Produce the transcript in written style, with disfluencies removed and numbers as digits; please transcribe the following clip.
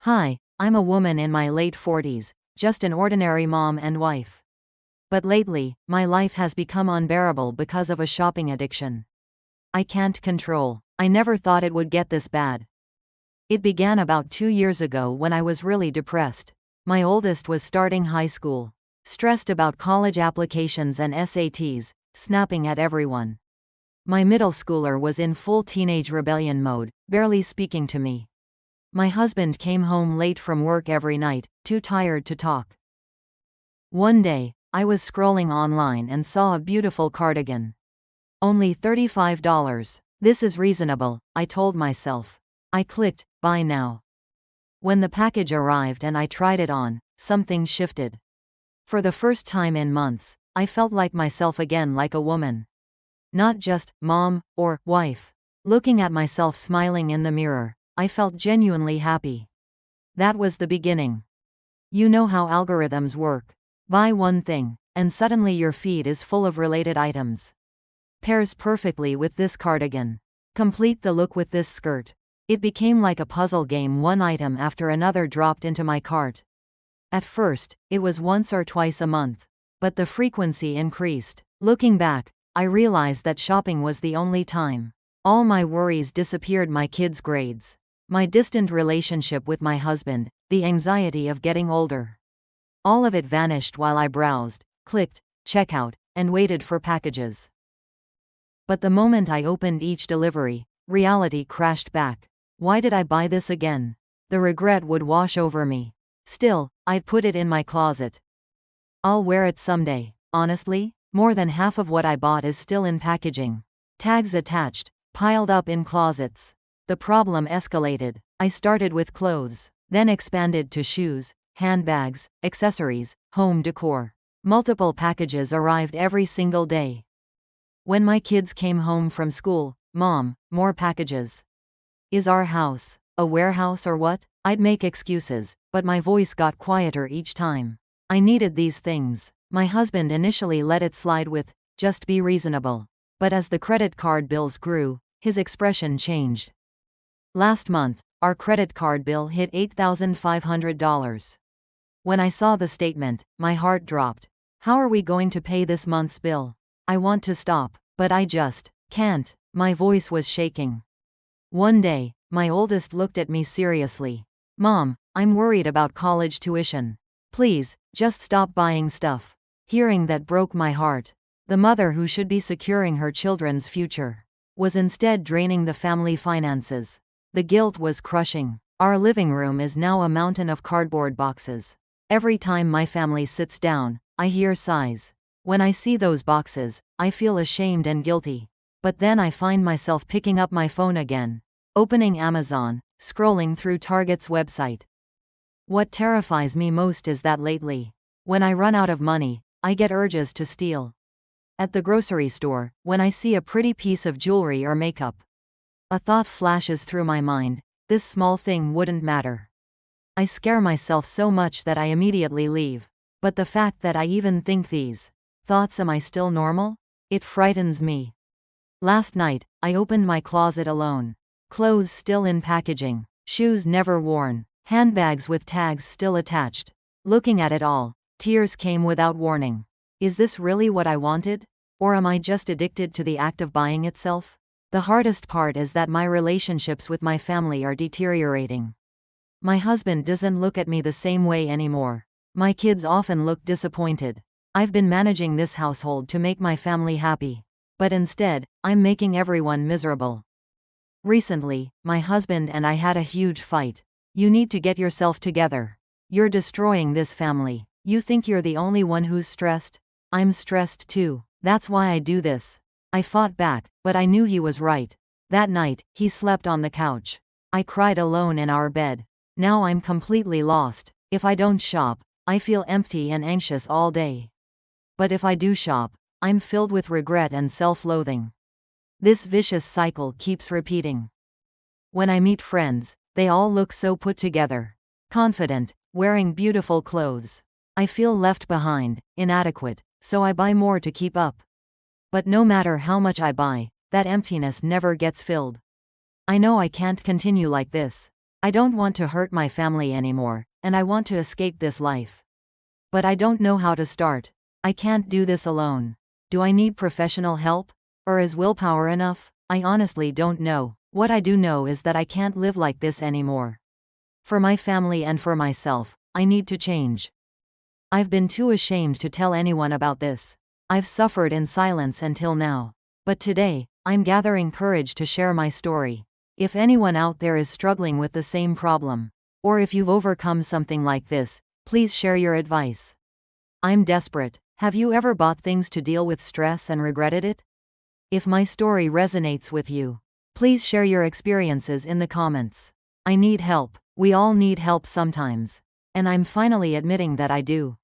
Hi, I'm a woman in my late 40s, just an ordinary mom and wife. But lately, my life has become unbearable because of a shopping addiction I can't control. I never thought it would get this bad. It began about 2 years ago when I was really depressed. My oldest was starting high school, stressed about college applications and SATs, snapping at everyone. My middle schooler was in full teenage rebellion mode, barely speaking to me. My husband came home late from work every night, too tired to talk. One day, I was scrolling online and saw a beautiful cardigan. Only $35. This is reasonable, I told myself. I clicked, buy now. When the package arrived and I tried it on, something shifted. For the first time in months, I felt like myself again, like a woman. Not just mom or wife. Looking at myself smiling in the mirror, I felt genuinely happy. That was the beginning. You know how algorithms work. Buy one thing, and suddenly your feed is full of related items. Pairs perfectly with this cardigan. Complete the look with this skirt. It became like a puzzle game. One item after another dropped into my cart. At first, it was once or twice a month. But the frequency increased. Looking back, I realized that shopping was the only time. All my worries disappeared: my kids' grades, my distant relationship with my husband, the anxiety of getting older. All of it vanished while I browsed, clicked, checkout, and waited for packages. But the moment I opened each delivery, reality crashed back. Why did I buy this again? The regret would wash over me. Still, I'd put it in my closet. I'll wear it someday. Honestly, more than half of what I bought is still in packaging. Tags attached, piled up in closets. The problem escalated. I started with clothes, then expanded to shoes, handbags, accessories, home decor. Multiple packages arrived every single day. When my kids came home from school, Mom, more packages. Is our house a warehouse or what? I'd make excuses, but my voice got quieter each time. I needed these things. My husband initially let it slide with, just be reasonable. But as the credit card bills grew, his expression changed. Last month, our credit card bill hit $8,500. When I saw the statement, my heart dropped. How are we going to pay this month's bill? I want to stop, but I just can't. My voice was shaking. One day, my oldest looked at me seriously. Mom, I'm worried about college tuition. Please, just stop buying stuff. Hearing that broke my heart. The mother who should be securing her children's future was instead draining the family finances. The guilt was crushing. Our living room is now a mountain of cardboard boxes. Every time my family sits down, I hear sighs. When I see those boxes, I feel ashamed and guilty. But then I find myself picking up my phone again, opening Amazon, scrolling through Target's website. What terrifies me most is that lately, when I run out of money, I get urges to steal. At the grocery store, when I see a pretty piece of jewelry or makeup, a thought flashes through my mind: this small thing wouldn't matter. I scare myself so much that I immediately leave. But the fact that I even think these thoughts, am I still normal? It frightens me. Last night, I opened my closet alone. Clothes still in packaging, shoes never worn, handbags with tags still attached. Looking at it all, tears came without warning. Is this really what I wanted? Or am I just addicted to the act of buying itself? The hardest part is that my relationships with my family are deteriorating. My husband doesn't look at me the same way anymore. My kids often look disappointed. I've been managing this household to make my family happy. But instead, I'm making everyone miserable. Recently, my husband and I had a huge fight. You need to get yourself together. You're destroying this family. You think you're the only one who's stressed? I'm stressed too. That's why I do this. I fought back, but I knew he was right. That night, he slept on the couch. I cried alone in our bed. Now I'm completely lost. If I don't shop, I feel empty and anxious all day. But if I do shop, I'm filled with regret and self-loathing. This vicious cycle keeps repeating. When I meet friends, they all look so put together, confident, wearing beautiful clothes. I feel left behind, inadequate, so I buy more to keep up. But no matter how much I buy, that emptiness never gets filled. I know I can't continue like this. I don't want to hurt my family anymore, and I want to escape this life. But I don't know how to start. I can't do this alone. Do I need professional help? Or is willpower enough? I honestly don't know. What I do know is that I can't live like this anymore. For my family and for myself, I need to change. I've been too ashamed to tell anyone about this. I've suffered in silence until now. But today, I'm gathering courage to share my story. If anyone out there is struggling with the same problem, or if you've overcome something like this, please share your advice. I'm desperate. Have you ever bought things to deal with stress and regretted it? If my story resonates with you, please share your experiences in the comments. I need help. We all need help sometimes. And I'm finally admitting that I do.